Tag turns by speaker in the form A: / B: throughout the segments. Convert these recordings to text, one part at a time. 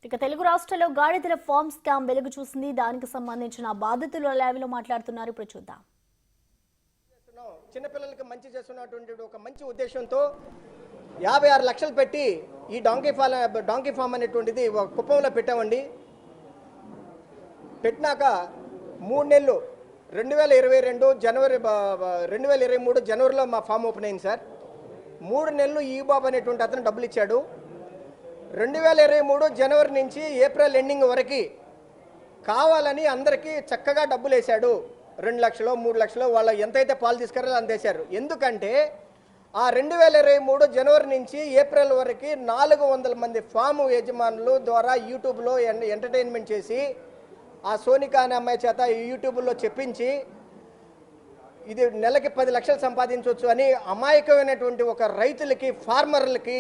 A: ఇక తెలుగు రాష్ట్రాల్లో గాడిదల form scam వెలుగు చూసింది. దానికి సంబంధించిన బాధితుల లైవ్లో మాట్లాడుతున్నారు. ఇప్పుడు చూద్దాం.
B: చిన్నపిల్లలకి మంచి చేస్తున్నటువంటి ఒక మంచి ఉద్దేశంతో 56 లక్షలు పెట్టి ఈ డాంకీ ఫామ్ అనేటువంటిది ఒక కుప్పంలో పెట్టామండి. పెట్టినాక 3 నెలలు 2022 జనవరి 2023 జనవరిలో మా ఫామ్ ఓపెన్ అయింది సార్. 3 నెలలు ఈ బాబు అనేటువంటి అతను డబ్బులు ఇచ్చాడు. 2023 జనవరి నుంచి ఏప్రిల్ ఎండింగ్ వరకు కావాలని అందరికీ చక్కగా డబ్బులు వేశాడు. 2 లక్షలు 3 లక్షలు వాళ్ళ ఎంతైతే పాలు తీసుకురాలో అందేశారు. ఎందుకంటే ఆ 2023 జనవరి నుంచి ఏప్రిల్ వరకు 400 మంది ఫామ్ యజమానులు ద్వారా యూట్యూబ్లో ఎంటర్టైన్మెంట్ చేసి ఆ సోనికా అనే అమ్మాయి చేత యూట్యూబ్లో చెప్పించి ఇది నెలకి 10 లక్షలు సంపాదించవచ్చు అని అమాయకమైనటువంటి ఒక రైతులకి ఫార్మర్లకి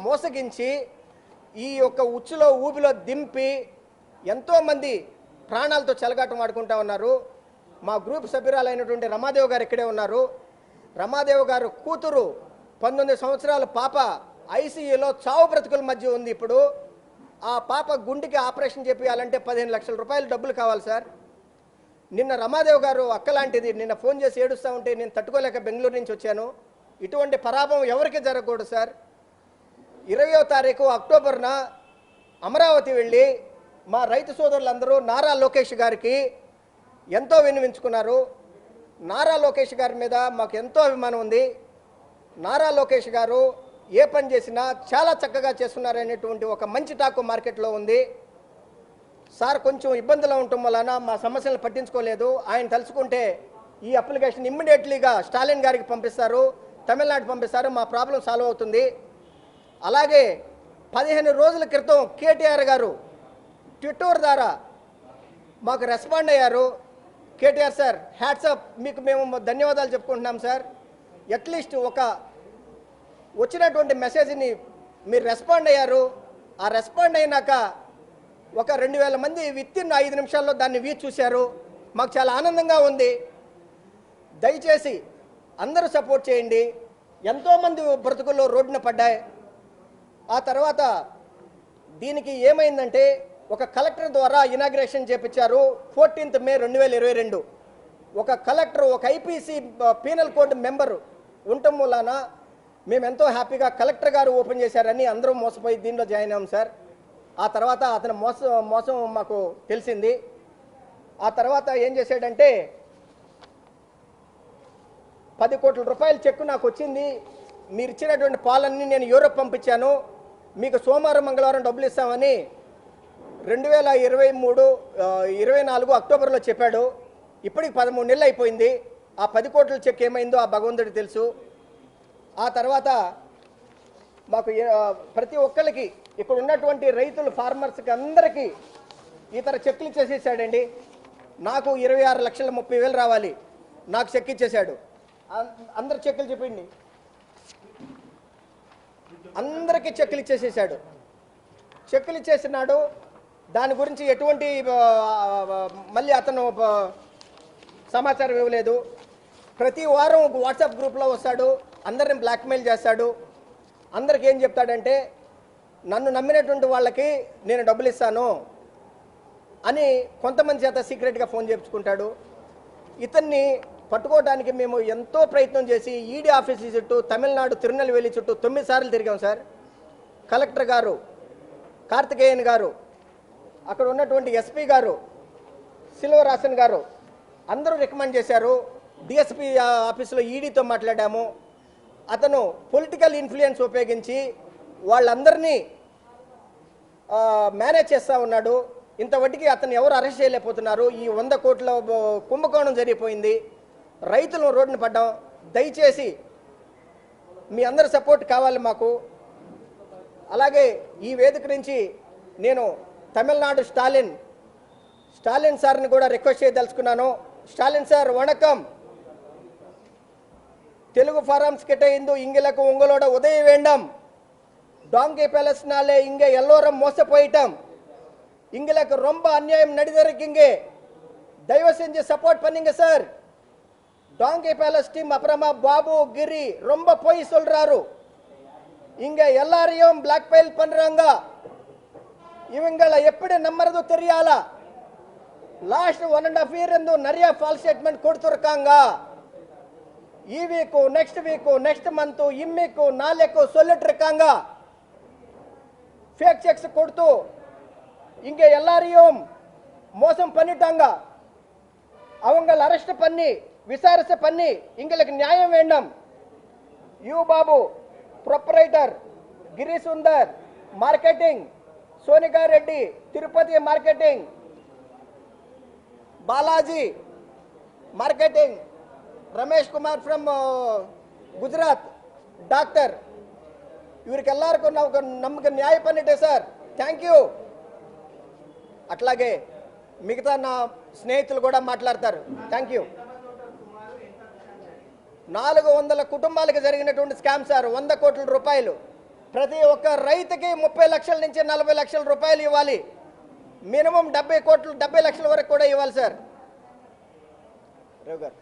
B: మోసగించి ఈ యొక్క ఉచ్చులో ఊబిలో దింపి ఎంతోమంది ప్రాణాలతో చెలగాటం ఆడుకుంటా ఉన్నారు. మా గ్రూప్ సభ్యురాలైనటువంటి రమాదేవి గారు ఇక్కడే ఉన్నారు. రమాదేవి గారు కూతురు 19 సంవత్సరాల పాప ఐసీయూలో చావు బ్రతుకుల మధ్య ఉంది. ఇప్పుడు ఆ పాప గుండెకి ఆపరేషన్ చేయాలంటే 15 లక్షల రూపాయలు డబ్బులు కావాలి సార్. నిన్న రమాదేవి గారు అక్కలాంటిది నిన్న ఫోన్ చేసి ఏడుస్తూ ఉంటే నేను తట్టుకోలేక బెంగళూరు నుంచి వచ్చాను. ఇటువంటి పరాభవం ఎవరికి జరగకూడదు సార్. 20వ తారీఖు అక్టోబర్న అమరావతి వెళ్ళి మా రైతు సోదరులందరూ నారా లోకేష్ గారికి ఎంతో విన్నవించుకున్నారు. నారా లోకేష్ గారి మీద మాకు ఎంతో అభిమానం ఉంది. నారా లోకేష్ గారు ఏ పని చేసినా చాలా చక్కగా చేస్తున్నారనేటువంటి ఒక మంచి టాకు మార్కెట్లో ఉంది. సార్ కొంచెం ఇబ్బందులు ఉండటం వలన మా సమస్యలను పట్టించుకోలేదు. ఆయన తలుచుకుంటే ఈ అప్లికేషన్ ఇమ్మీడియట్లీగా స్టాలిన్ గారికి పంపిస్తారు, తమిళనాడు పంపిస్తారు, మా ప్రాబ్లం సాల్వ్ అవుతుంది. అలాగే 15 రోజుల క్రితం కేటీఆర్ గారు ట్విట్టర్ ద్వారా మాకు రెస్పాండ్ అయ్యారు. కేటీఆర్ సార్ హ్యాట్సాప్ మీకు మేము ధన్యవాదాలు చెప్పుకుంటున్నాం సార్. అట్లీస్ట్ ఒక వచ్చినటువంటి మెసేజ్ని మీరు రెస్పాండ్ అయ్యారు. ఆ రెస్పాండ్ అయినాక ఒక 2000 మంది వితిన్ 5 నిమిషాల్లో దాన్ని చూశారు. మాకు చాలా ఆనందంగా ఉంది. దయచేసి అందరూ సపోర్ట్ చేయండి. ఎంతోమంది బ్రతుకుల్లో రోడ్డున పడ్డాయి. ఆ తర్వాత దీనికి ఏమైందంటే ఒక కలెక్టర్ ద్వారా ఇనాగ్రేషన్ చేపించారు 14th మే 2022. ఒక కలెక్టర్ ఒక ఐపీసీ పీనల్ కోడ్ మెంబర్ ఉండటం వలన మేము ఎంతో హ్యాపీగా కలెక్టర్ గారు ఓపెన్ చేశారని అందరూ మోసపోయి దీనిలో జాయిన్ అయ్యాం సార్. ఆ తర్వాత అతను మోసం మాకు తెలిసింది. ఆ తర్వాత ఏం చేశాడంటే 10 కోట్ల రూపాయల చెక్కు నాకు వచ్చింది. మీరు ఇచ్చినటువంటి పాలన్నీ నేను యూరోప్ పంపించాను, మీకు సోమవారం మంగళవారం డబ్బులు ఇస్తామని 2024 అక్టోబర్లో చెప్పాడు. ఇప్పటికి 13 నెలలు అయిపోయింది. ఆ 10 కోట్ల చెక్ ఏమైందో ఆ భగవంతుడికి తెలుసు. ఆ తర్వాత మాకు ప్రతి ఒక్కరికి ఇక్కడ ఉన్నటువంటి రైతులు ఫార్మర్స్కి అందరికీ ఇతర చెక్కులు ఇచ్చేసేసాడండి. నాకు 26,30,000 రావాలి, నాకు చెక్ ఇచ్చేసాడు. అందరు చెక్కులు చెప్పండి, అందరికీ చెక్కులు ఇచ్చేసేసాడు. చెక్కులు ఇచ్చేసినాడు. దాని గురించి ఎటువంటి మళ్ళీ అతను సమాచారం ఇవ్వలేదు. ప్రతి వారం ఒక వాట్సాప్ గ్రూప్లో వస్తాడు, అందరిని బ్లాక్మెయిల్ చేస్తాడు. అందరికి ఏం చెప్తాడంటే నన్ను నమ్మినటువంటి వాళ్ళకి నేను డబ్బులు ఇస్తాను అని కొంతమంది చేత సీక్రెట్గా ఫోన్ చేయించుకుంటాడు. ఇతన్ని పట్టుకోవడానికి మేము ఎంతో ప్రయత్నం చేసి ఈడీ ఆఫీసు చుట్టూ తమిళనాడు తిరునెల్వేలి చుట్టూ 9 సార్లు తిరిగాం సార్. కలెక్టర్ గారు, కార్తికేయన్ గారు, అక్కడ ఉన్నటువంటి ఎస్పీ గారు, సిల్వరాసన్ గారు అందరూ రికమెండ్ చేశారు. డిఎస్పీ ఆఫీసులో ఈడీతో మాట్లాడాము. అతను పొలిటికల్ ఇన్ఫ్లుయెన్స్ ఉపయోగించి వాళ్ళందరినీ మేనేజ్ చేస్తూ ఉన్నాడు. ఇంతవరకు అతను ఎవరు అరెస్ట్ చేయలేకపోతున్నారు. ఈ 100 కోట్ల కుంభకోణం జరిగిపోయింది. రైతులు రోడ్డున పడ్డాం. దయచేసి మీ అందరి సపోర్ట్ కావాలి మాకు. అలాగే ఈ వేదిక నుంచి నేను తమిళనాడు స్టాలిన్ సార్ని కూడా రిక్వెస్ట్ చేయదలుచుకున్నాను. స్టాలిన్ సార్ వణకం. తెలుగు ஃபாரம்ஸ் கிட்ட இந்து இங்களுக்கு உங்களோட உதவி வேண்டாம். டாங்கி பேலஸ்னாலே இங்க எல்லோரும் மோச போயிட்டோம். எங்களுக்கு ரொம்ப அநியாயம் நடந்திருக்கீங்க. தயவு செஞ்சு சப்போர்ட் பண்ணுங்க சார். டாங்கி பேலஸ் டீம் அப்புறமா பாபு கிரி ரொம்ப போய் சொல்றாரு. இங்க எல்லாரையும் பிளாக்மெயில் பண்றாங்க. இவங்கள எப்படி நம்புறது தெரியல. லாஸ்ட் 1.5 இயர் இருந்து நிறைய ஃபால்ஸ் ஸ்டேட்மெண்ட் கொடுத்துருக்காங்க. ಈ week next week next month ಇಮ್ಮಿಕು ನಾಳೆಕು சொல்லிட்டு இருக்காங்க. ஃபேக் செக்ஸ் கொடுத்து இங்க எல்லாரையும் மோசம் பண்ணிட்டாங்க. அவங்களை அரெஸ்ட் பண்ணி விசாரிச்சு பண்ணி எங்களுக்கு நியாயம் வேண்டும். U Babu proprietor, Giri Sundar marketing, Sonika Reddy Tirupati marketing, Balaji marketing, Ramesh Kumar from Gujarat doctor, ఇవరికెల్లారికూ నమ్మక న్యాయ పన్నిటే సార్. Thank you. అట్లాగే మిగతా నా స్నేహితులు కూడా మాట్లాడతారు. Thank you. 400 కుటుంబాలకు జరిగినటువంటి స్కామ్ సార్. 100 కోట్ల రూపాయలు. ప్రతి ఒక్క రైతుకి 30 లక్షల నుంచి 40 లక్షల రూపాయలు ఇవ్వాలి. మినిమం 70 లక్షల వరకు కూడా ఇవ్వాలి సార్. రావు గారు,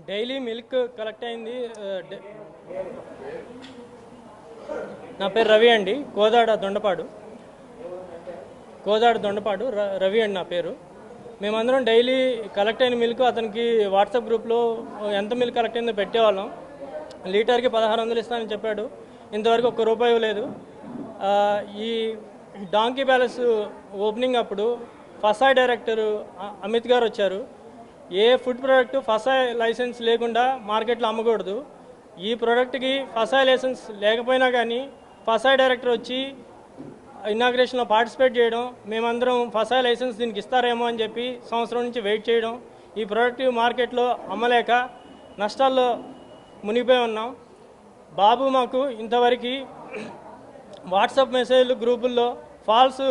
C: డైలీ మిల్క్ కలెక్ట్ అయింది. నా పేరు రవి అండి, కోదాడ దొండపాడు రవి అండి నా పేరు. మేమందరం డైలీ కలెక్ట్ అయిన మిల్క్ అతనికి వాట్సాప్ గ్రూప్లో ఎంత మిల్క్ కలెక్ట్ అయిందో పెట్టేవాళ్ళం. లీటర్కి 1600 ఇస్తానని చెప్పాడు. ఇంతవరకు ₹1 ఇవ్వలేదు. ఈ డాంకీ ప్యాలెస్ ఓపెనింగ్ అప్పుడు ఫసాయ్ డైరెక్టర్ అమిత్ గారు వచ్చారు. ఏ ఫుడ్ ప్రోడక్ట్ ఫసాయ్ లైసెన్స్ లేకుండా మార్కెట్లో అమ్మకూడదు. ఈ ప్రోడక్ట్కి ఫసాయ్ లైసెన్స్ లేకపోయినా కానీ ఫసాయ్ డైరెక్టర్ వచ్చి ఇనాగ్రేషన్లో పార్టిసిపేట్ చేయడం, మేమందరం ఫసాయ్ లైసెన్స్ దీనికి ఇస్తారేమో అని చెప్పి సంవత్సరం నుంచి వెయిట్ చేయడం, ఈ ప్రోడక్ట్ మార్కెట్లో అమ్మలేక నష్టాల్లో మునిగిపోయి ఉన్నాం. బాబు మాకు ఇంతవరకు వాట్సాప్ మెసేజ్లు గ్రూపుల్లో ఫాల్స్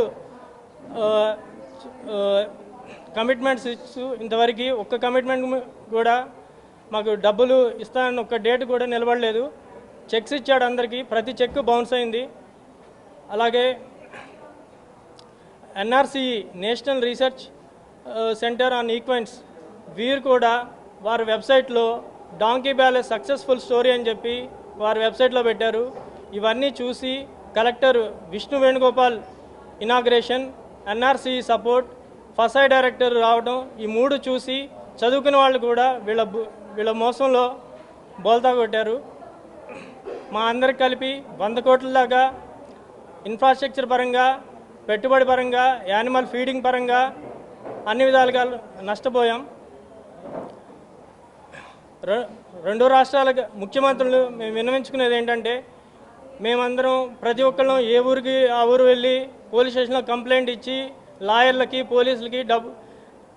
C: కమిట్మెంట్స్ ఇచ్చు ఇంతవరకు ఒక్క కమిట్మెంట్ కూడా మాకు డబ్బులు ఇస్తానని ఒక్క డేట్ కూడా నిలబడలేదు. చెక్స్ ఇచ్చాడు అందరికీ, ప్రతి చెక్ బౌన్స్ అయింది. అలాగే NRC national research centre on equines వీరు కూడా వారి వెబ్సైట్లో డాంకీ ప్యాలెస్ సక్సెస్ఫుల్ స్టోరీ అని చెప్పి వారి వెబ్సైట్లో పెట్టారు. ఇవన్నీ చూసి collector Vishnu Venugopal inauguration, NRC support, FSSAI director రావడం, ఈ 3 చూసి చదువుకున్న వాళ్ళు కూడా వీళ్ళ మోసంలో బోల్తా కొట్టారు. మా అందరికి కలిపి 100 కోట్ల దాకా ఇన్ఫ్రాస్ట్రక్చర్ పరంగా, పెట్టుబడి పరంగా, యానిమల్ ఫీడింగ్ పరంగా అన్ని విధాలుగా నష్టపోయాం. 2 రాష్ట్రాల ముఖ్యమంత్రులు మేము విన్నవించుకునేది ఏంటంటే, మేమందరం ప్రతి ఒక్కళ్ళం ఏ ఊరికి ఆ ఊరు వెళ్ళి పోలీస్ స్టేషన్లో కంప్లైంట్ ఇచ్చి లాయర్లకి పోలీసులకి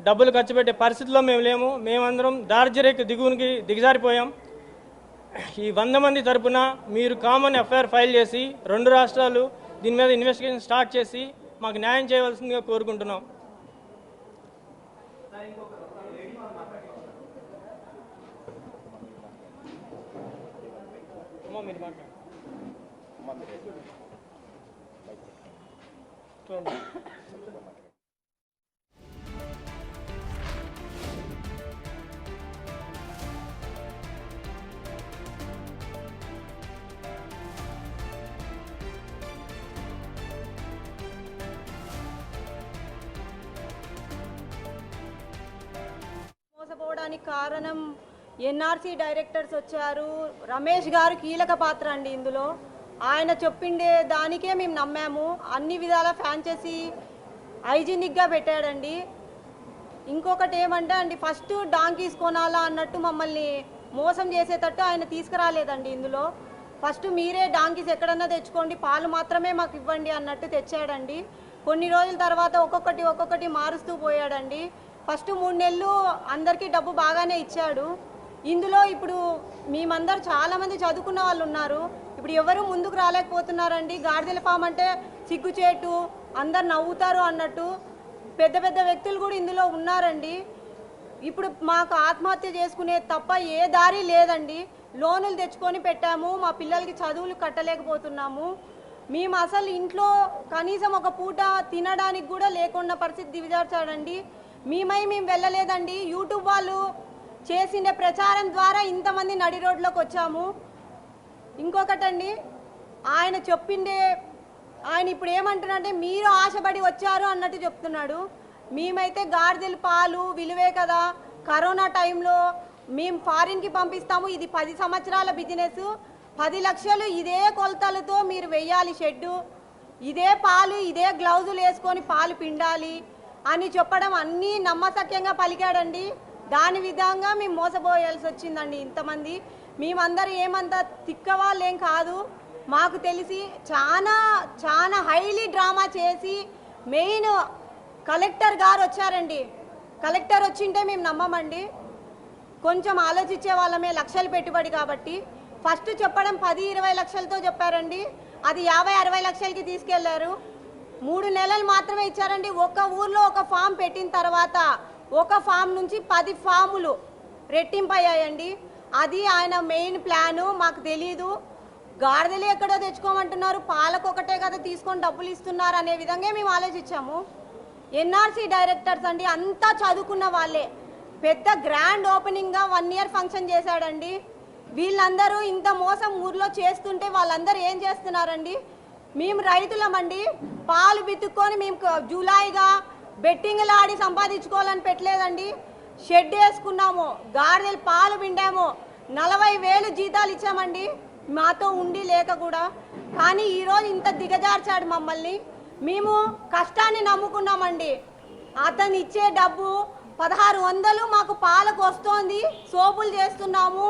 C: డబ్బులు ఖర్చు పెట్టే పరిస్థితిలో మేము లేము. మేమందరం దార్జరేక్ దిగువనికి దిగజారిపోయాం. ఈ 100 మంది తరపున మీరు కామన్ ఎఫ్ఐఆర్ ఫైల్ చేసి 2 రాష్ట్రాలు దీని మీద ఇన్వెస్టిగేషన్ స్టార్ట్ చేసి మాకు న్యాయం చేయవలసిందిగా కోరుకుంటున్నాం. మీరు మాట్లాడండి.
D: మోసపోవడానికి కారణం ఎన్ఆర్సీ డైరెక్టర్స్ వచ్చారు. రమేష్ గారు కీలక పాత్ర అండి ఇందులో. ఆయన చెప్పిండే దానికే మేము నమ్మాము. అన్ని విధాల ఫ్రాంచైజీ హైజీనిక్గా పెట్టాడండి. ఇంకొకటి ఏమంటే అండి, ఫస్ట్ డాంకీస్ కొనాలా అన్నట్టు మమ్మల్ని మోసం చేసేటట్టు ఆయన తీసుకురాలేదండి. ఇందులో ఫస్ట్ మీరే డాంకీస్ ఎక్కడన్నా తెచ్చుకోండి, పాలు మాత్రమే మాకు ఇవ్వండి అన్నట్టు తెచ్చాడండి. కొన్ని రోజుల తర్వాత ఒక్కొక్కటి మారుస్తూ పోయాడండి. ఫస్ట్ 3 నెలలు అందరికీ డబ్బు బాగానే ఇచ్చాడు. ఇందులో ఇప్పుడు మేమందరూ చాలామంది చదువుకున్న వాళ్ళు ఉన్నారు. ఇప్పుడు ఎవరు ముందుకు రాలేకపోతున్నారండి. గాడిదల ఫామ్ అంటే సిగ్గుచేటు, అందరు నవ్వుతారు అన్నట్టు పెద్ద పెద్ద వ్యక్తులు కూడా ఇందులో ఉన్నారండి. ఇప్పుడు మాకు ఆత్మహత్య చేసుకునే తప్ప ఏ దారి లేదండి. లోనులు తెచ్చుకొని పెట్టాము, మా పిల్లలకి చదువులు కట్టలేకపోతున్నాము. మేము అసలు ఇంట్లో కనీసం ఒక పూట తినడానికి కూడా లేకుండా పరిస్థితి దిగజార్చాడండి. మేము వెళ్ళలేదండి. యూట్యూబ్ వాళ్ళు చేసిన ప్రచారం ద్వారా ఇంతమంది నడి రోడ్లోకి వచ్చాము. ఇంకొకటండి, ఆయన చెప్పిండే, ఆయన ఇప్పుడు ఏమంటున్నాడంటే మీరు ఆశపడి వచ్చారు అన్నట్టు చెప్తున్నాడు. మేమైతే గాడిదెల పాలు విలువే కదా, కరోనా టైంలో మేము ఫారిన్కి పంపిస్తాము, ఇది 10 సంవత్సరాల బిజినెస్, 10 లక్షలు ఇదే కొలతలతో మీరు వెయ్యాలి షెడ్డు, ఇదే పాలు ఇదే గ్లౌజులు వేసుకొని పాలు పిండాలి అని చెప్పడం అన్నీ నమ్మసక్యంగా పలికాడండి. దాని విధంగా మేము మోసపోయాల్సి వచ్చిందండి. ఇంతమంది మేమందరూ ఏమంతా తిక్కవాళ్ళేం కాదు, మాకు తెలిసి చాలా చాలా హైలీ డ్రామా చేసి మెయిన్ కలెక్టర్ గారు వచ్చారండి. కలెక్టర్ వచ్చింటే మేము నమ్మమండి, కొంచెం ఆలోచించే వాళ్ళమే, లక్షలు పెట్టుబడి కాబట్టి. ఫస్ట్ చెప్పడం 10-20 లక్షలతో చెప్పారండి, అది 50-60 లక్షలకి తీసుకెళ్లారు. 3 నెలలు మాత్రమే ఇచ్చారండి. ఒక ఊర్లో ఒక ఫామ్ పెట్టిన తర్వాత ఒక ఫామ్ నుంచి 10 ఫాములు రెట్టింపయ్యాయండి. అది ఆయన మెయిన్ ప్లాను. మాకు తెలీదు, గాడిదలు ఎక్కడో తెచ్చుకోమంటున్నారు, పాలకు ఒకటే కదా తీసుకొని డబ్బులు ఇస్తున్నారు అనే విధంగా మేము ఆలోచించాము. ఎన్ఆర్సీ డైరెక్టర్స్ అండి, అంతా చదువుకున్న వాళ్ళే. పెద్ద గ్రాండ్ ఓపెనింగ్గా 1 ఇయర్ ఫంక్షన్ చేశాడండి. వీళ్ళందరూ ఇంత మోసం ఊర్లో చేస్తుంటే వాళ్ళందరూ ఏం చేస్తున్నారండి? మేము రైతులమండి, పాలు బిత్తుక్కొని మేము జూలైగా బెట్టింగ్లు ఆడి సంపాదించుకోవాలని పెట్టలేదండి. షెడ్ వేసుకున్నాము, గాడిదలు పాలు పిండాము, 40,000 జీతాలు ఇచ్చామండి మాతో ఉండి లేక కూడా. కానీ ఈరోజు ఇంత దిగజార్చాడు మమ్మల్ని. మేము కష్టాన్ని నమ్ముకున్నామండి. అతను ఇచ్చే డబ్బు 1600 మాకు పాలకు వస్తోంది, సోపులు చేస్తున్నాము.